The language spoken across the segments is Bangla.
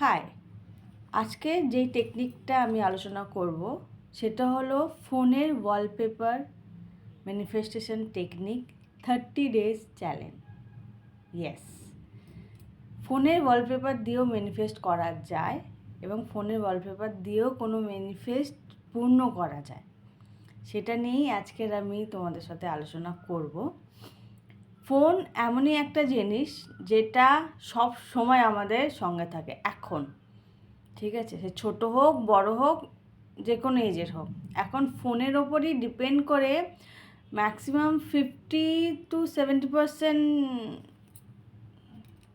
হাই, আজকে যেই টেকনিকটা আমি আলোচনা করব সেটা হলো ফোনের wallpaper manifestation technique 30 days challenge. Yes, ফোনের ওয়ালপেপার দিয়েও ম্যানিফেস্ট করা যায় এবং ফোনের ওয়ালপেপার দিয়েও কোনো ম্যানিফেস্ট পূর্ণ করা যায়। সেটা নিয়েই আজকের আমি তোমাদের সাথে আলোচনা করব। ফোন এমনই একটা জিনিস যেটা সব সময় আমাদের সঙ্গে থাকে এখন, ঠিক আছে? সে ছোটো হোক বড় হোক, যে কোনো এজের হোক, এখন ফোনের ওপরই ডিপেন্ড করে ম্যাক্সিমাম 50-70%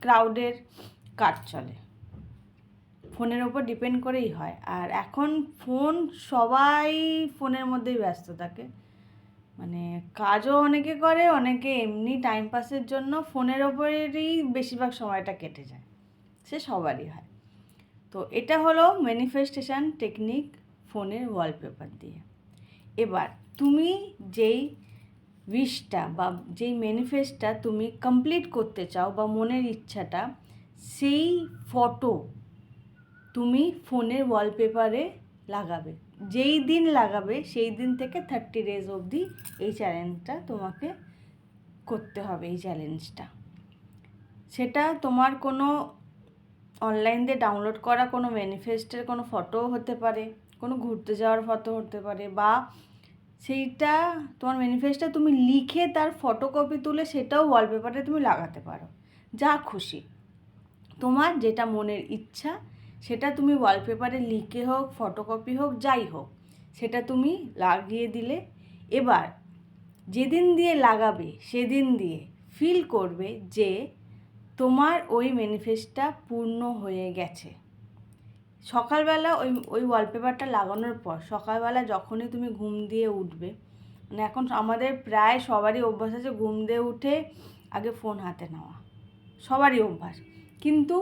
ক্রাউডের কাজ চলে, ফোনের ওপর ডিপেন্ড করেই হয়। আর এখন ফোন সবাই ফোনের মধ্যেই ব্যস্ত থাকে, মানে কাজও অনেকে করে, অনেকে এমনি টাইম পাসের জন্য ফোনের ওপরেরই বেশিরভাগ সময়টা কেটে যায়, সে সবারই হয়। তো এটা হলো ম্যানিফেস্টেশন টেকনিক ফোনের ওয়ালপেপার দিয়ে। এবার তুমি যেই উইশটা বা যেই ম্যানিফেস্টটা তুমি কমপ্লিট করতে চাও বা মনের ইচ্ছাটা, সেই ফটো তুমি ফোনের ওয়ালপেপারে লাগাবে। যেই দিন লাগাবে সেই দিন থেকে 30 ডেজ অবধি এই চ্যালেঞ্জটা তোমাকে করতে হবে। এই চ্যালেঞ্জটা সেটা তোমার কোনো অনলাইন দিয়ে ডাউনলোড করা কোনো ম্যানিফেস্টের কোনো ফটোও হতে পারে, কোনো ঘুরতে যাওয়ার ফটো হতে পারে, বা সেইটা তোমার ম্যানিফেস্টটা তুমি লিখে তার ফটোকপি তুলে সেটাও ওয়ালপেপারে তুমি লাগাতে পারো। যা খুশি, তোমার যেটা মনের ইচ্ছা সেটা তুমি ওয়ালপেপারে লিখে হোক, ফটোকপি হোক, যাই হোক, সেটা তুমি লাগিয়ে দিলে। এবার যেদিন দিয়ে লাগাবে সেদিন দিয়ে ফিল করবে যে তোমার ওই ম্যানিফেস্টটা পূর্ণ হয়ে গেছে। সকালবেলা ওই ওয়ালপেপারটা লাগানোর পর সকালবেলা যখনই তুমি ঘুম দিয়ে উঠবে, মানে এখন আমাদের প্রায় সবারই অভ্যাস আছে ঘুম দিয়ে উঠে আগে ফোন হাতে নেওয়া, সবারই অভ্যাস। কিন্তু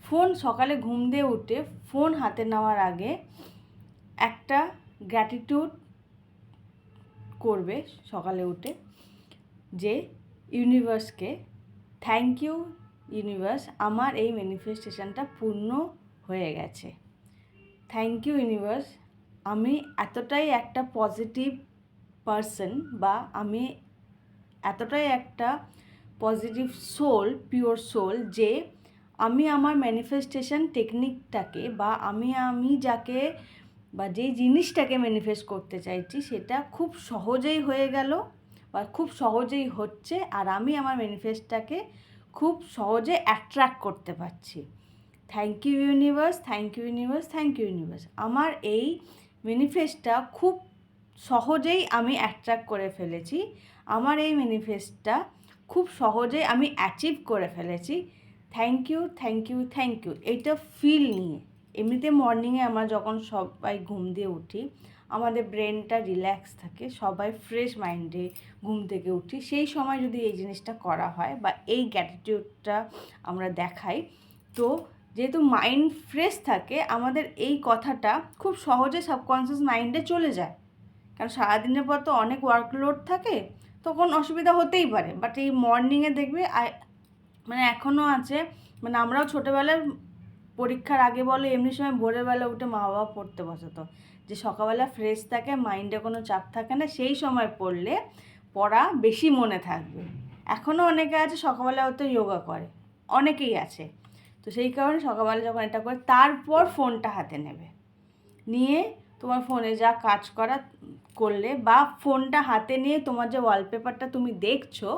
ফোন সকালে ঘুম দিয়ে উঠে ফোন হাতে নেওয়ার আগে একটা গ্র্যাটিটিউড করবে সকালে উঠে, যে ইউনিভার্সকে থ্যাংক ইউ ইউনিভার্স, আমার এই ম্যানিফেস্টেশনটা পূর্ণ হয়ে গেছে। থ্যাংক ইউ ইউনিভার্স, আমি এতটাই একটা পজিটিভ পারসন, বা আমি এতটাই একটা পজিটিভ সোল, পিওর সোল, যে আমি আমার ম্যানিফেস্টেশন টেকনিকটাকে বা আমি যাকে বা যেই জিনিসটাকে ম্যানিফেস্ট করতে চাইছি সেটা খুব সহজেই হয়ে গেল বা খুব সহজেই হচ্ছে, আর আমি আমার ম্যানিফেস্টটাকে খুব সহজে অ্যাট্রাক্ট করতে পারছি। Thank you universe, thank you universe, thank you universe, আমার এই ম্যানিফেস্টটা খুব সহজেই আমি অ্যাট্রাক্ট করে ফেলেছি, আমার এই ম্যানিফেস্টটা খুব সহজেই আমি অ্যাচিভ করে ফেলেছি। Thank you, thank you, thank you. এইটা ফিল নিয়ে, এমনিতে মর্নিংয়ে আমরা যখন সবাই ঘুম দিয়ে উঠি আমাদের ব্রেনটা রিল্যাক্স থাকে, সবাই ফ্রেশ মাইন্ডে ঘুম থেকে উঠি, সেই সময় যদি এই জিনিসটা করা হয় বা এই গ্র্যাটিটিউডটা আমরা দেখাই, তো যেহেতু মাইন্ড ফ্রেশ থাকে আমাদের এই কথাটা খুব সহজে সাবকনসিয়াস মাইন্ডে চলে যায়। কারণ সারাদিনের পর তো অনেক ওয়ার্কলোড থাকে, তখন অসুবিধা হতেই পারে। বাট এই মর্নিংয়ে দেখবে মানে এখনও আছে, মানে আমরাও ছোটোবেলায় পরীক্ষার আগে বলো এমনি সময় ভোরবেলা উঠে মা বাবা পড়তে বসাতো, যে সকালবেলা ফ্রেশ থাকে, মাইন্ডে কোনো চাপ থাকে না, সেই সময় পড়লে পড়া বেশি মনে থাকবে। এখনও অনেকে আছে সকালবেলা হয়তো যোগা করে, অনেকেই আছে। তো সেই কারণে সকালবেলা যখন এটা করে তারপর ফোনটা হাতে নেবে, নিয়ে তোমার ফোনে যা কাজ করা করলে, বা ফোনটা হাতে নিয়ে তোমার যে ওয়ালপেপারটা তুমি দেখছো,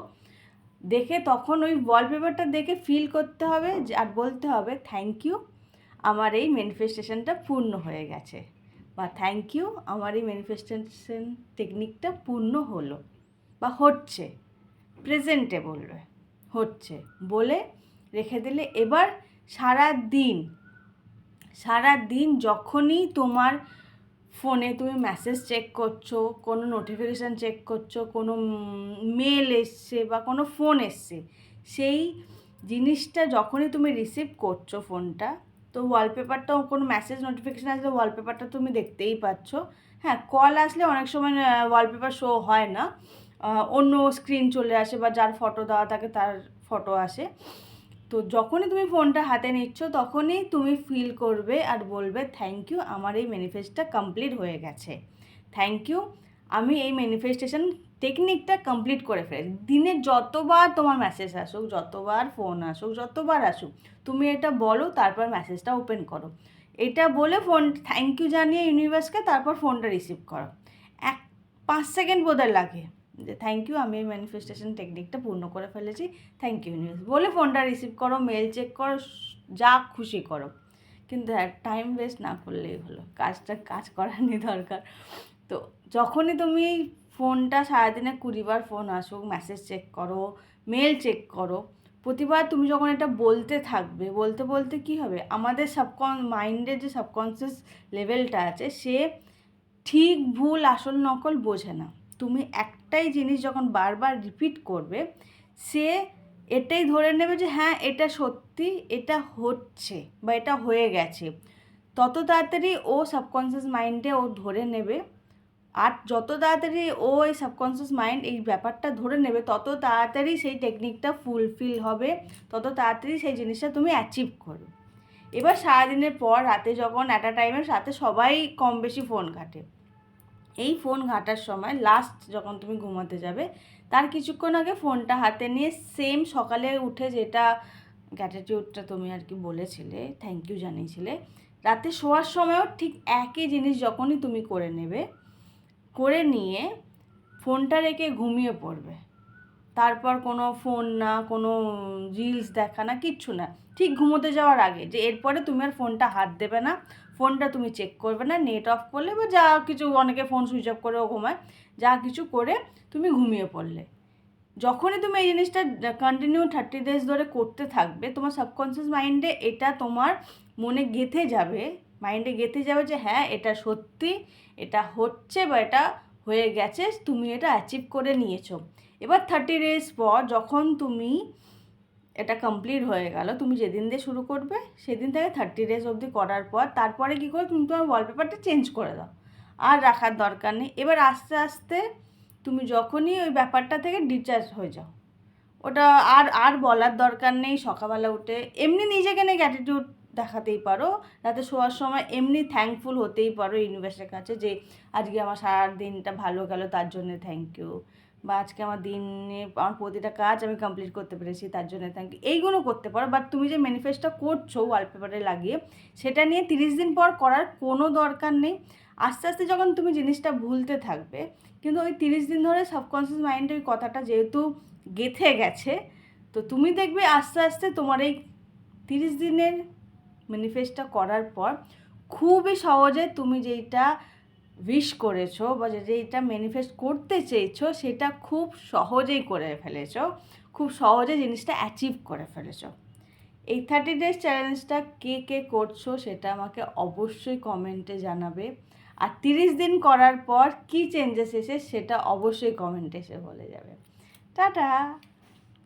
দেখে তখন ওই ওয়ালপেপারটা দেখে ফিল করতে হবে আর বলতে হবে থ্যাংক ইউ, আমার এই ম্যানিফেস্টেশনটা পূর্ণ হয়ে গেছে, বা থ্যাংক ইউ, আমার এই ম্যানিফেস্টেশন টেকনিকটা পূর্ণ হলো বা হচ্ছে, প্রেজেন্টে বলবে হচ্ছে বলে রেখে দিলে। এবার সারা দিন যখনই তোমার ফোনে তুমি মেসেজ চেক করছো, কোনো নোটিফিকেশান চেক করছো, কোনো মেল এসছে বা কোনো ফোন এসছে, সেই জিনিসটা যখনই তুমি রিসিভ করছো ফোনটা, তো ওয়ালপেপারটাও কোনো মেসেজ নোটিফিকেশান আসলে ওয়ালপেপারটা তুমি দেখতেই পাচ্ছ। হ্যাঁ, কল আসলে অনেক সময় ওয়ালপেপার শো হয় না, অন্য স্ক্রিন চলে আসে বা যার ফটো দেওয়া থাকে তার ফটো আসে। তো তো যখনই তুমি ফোনটা হাতে নিচ্ছ তখনই তুমি ফিল করবে আর বলবে থ্যাংক ইউ, আমার এই ম্যানিফেস্টটা কমপ্লিট হয়ে গেছে, থ্যাংক ইউ, আমি এই ম্যানিফেস্টেশন টেকনিকটা কমপ্লিট করে ফেলি। দিনে যতবার তোমার মেসেজ আসুক, যতবার ফোন আসুক, যতবার আসুক, তুমি এটা বলো, তারপর মেসেজটা ওপেন করো। এটা বলে ফোন থ্যাংক ইউ জানিয়ে ইউনিভার্সকে তারপর ফোনটা রিসিভ করো। 5 সেকেন্ড বোধহয় লাগে যে থ্যাংক ইউ, আমি এই ম্যানিফেস্টেশন টেকনিকটা পূর্ণ করে ফেলেছি, থ্যাংক ইউ ইউনিভার্স বলে ফোনটা রিসিভ করো, মেল চেক করো, যা খুশি করো। কিন্তু হ্যাঁ, টাইম ওয়েস্ট না করলেই হলো, কাজ করার নেই দরকার। তো যখনই তুমি ফোনটা সারাদিনে 20 বার ফোন আসুক, মেসেজ চেক করো, মেল চেক করো, প্রতিবার তুমি যখন এটা বলতে থাকবে, বলতে বলতে কী হবে, আমাদের মাইন্ডের যে সাবকনসিয়াস লেভেলটা আছে, সে ঠিক ভুল আসল নকল বোঝে না। তুমি একটাই জিনিস যখন বারবার রিপিট করবে, সে এটাই ধরে নেবে যে হ্যাঁ এটা সত্যি, এটা হচ্ছে বা এটা হয়ে গেছে। তত তাড়াতাড়ি ও সাবকনসিয়াস মাইন্ডে ও ধরে নেবে, আর যত তাড়াতাড়ি ও এই সাবকনসিয়াস মাইন্ড এই ব্যাপারটা ধরে নেবে, তত তাড়াতাড়ি সেই টেকনিকটা ফুলফিল হবে, তত তাড়াতাড়ি সেই জিনিসটা তুমি অ্যাচিভ করবে। এবার সারাদিনের পর রাতে যখন অ্যাট আ টাইমের সাথে সবাই কম বেশি ফোন ঘাটে, এই ফোন ঘাটার সময় লাস্ট যখন তুমি ঘুমাতে যাবে, তার কিছুক্ষণ আগে ফোনটা হাতে নিয়ে সেম সকালে উঠে যেটা গ্র্যাটিটিউডটা তুমি আর কি বলেছিলে, থ্যাংক ইউ জানিয়েছিলে, রাতে শোয়ার সময়ও ঠিক একই জিনিস যখনই তুমি করে নেবে, করে নিয়ে ফোনটা রেখে ঘুমিয়ে পড়বে। তারপর কোনো ফোন না, কোনো রিলস দেখা না, কিচ্ছু না, ঠিক ঘুমোতে যাওয়ার আগে, যে এরপরে তুমি আর ফোনটা হাত দেবে না, ফোনটা তুমি চেক করবে না, নেট অফ করলে বা যা কিছু, অনেকে ফোন সুইচ অফ করেও ঘুমায়, যা কিছু করে তুমি ঘুমিয়ে পড়লে। যখনই তুমি এই জিনিসটা কন্টিনিউ 30 days ধরে করতে থাকবে, তোমার সাবকনসিয়াস মাইন্ডে এটা তোমার মনে গেঁথে যাবে, মাইন্ডে গেঁথে যাবে যে হ্যাঁ এটা সত্যি, এটা হচ্ছে বা এটা হয়ে গেছে, তুমি এটা অ্যাচিভ করে নিয়েছো। এবার 30 days পর যখন তুমি এটা কমপ্লিট হয়ে গেল, তুমি যেদিন দিয়ে শুরু করবে সেদিন থেকে 30 days অবধি করার পর তারপরে কী করে, তুমি তোমার ওয়ালপেপারটা চেঞ্জ করে দাও, আর রাখার দরকার নেই। এবার আস্তে আস্তে তুমি যখনই ওই ব্যাপারটা থেকে ডিটাচ হয়ে যাও, ওটা আর বলার দরকার নেই। সকালবেলা উঠে এমনি নিজেকে নিয়ে গ্র্যাটিটিউড দেখাতেই পারো, রাতে শোয়ার সময় এমনি থ্যাঙ্কফুল হতেই পারো ইউনিভার্সের কাছে যে আজকে আমার সারা দিনটা ভালো গেল, তার জন্য থ্যাংক ইউ, বা আজকে আমার দিনে আমার প্রতিটা কাজ আমি কমপ্লিট করতে পেরেছি, তার জন্য থ্যাংক ইউ, এইগুলো করতে পারো। বাট তুমি যে ম্যানিফেস্টটা করছো ওয়ালপেপারে লাগিয়ে, সেটা নিয়ে 30 দিন পর করার কোনো দরকার নেই। আস্তে আস্তে যখন তুমি জিনিসটা ভুলতে থাকবে, কিন্তু ওই 30 দিন ধরে সাবকনসিয়াস মাইন্ডে ওই কথাটা যেহেতু গেঁথে গেছে, তো তুমি দেখবে আস্তে আস্তে তোমার এই 30 দিনের ম্যানিফেস্টটা করার পর খুবই সহজে তুমি যেইটা উইশ করেছো বা যেইটা ম্যানিফেস্ট করতে চেয়েছো, সেটা খুব সহজেই করে ফেলেছো, খুব সহজে জিনিসটা অ্যাচিভ করে ফেলেছো। এই 30 days চ্যালেঞ্জটা কে করছো সেটা আমাকে অবশ্যই কমেন্টে জানাবে, আর 30 দিন করার পর কী চেঞ্জেস এসে সেটা অবশ্যই কমেন্টে এসে বলে যাবে। টাটা।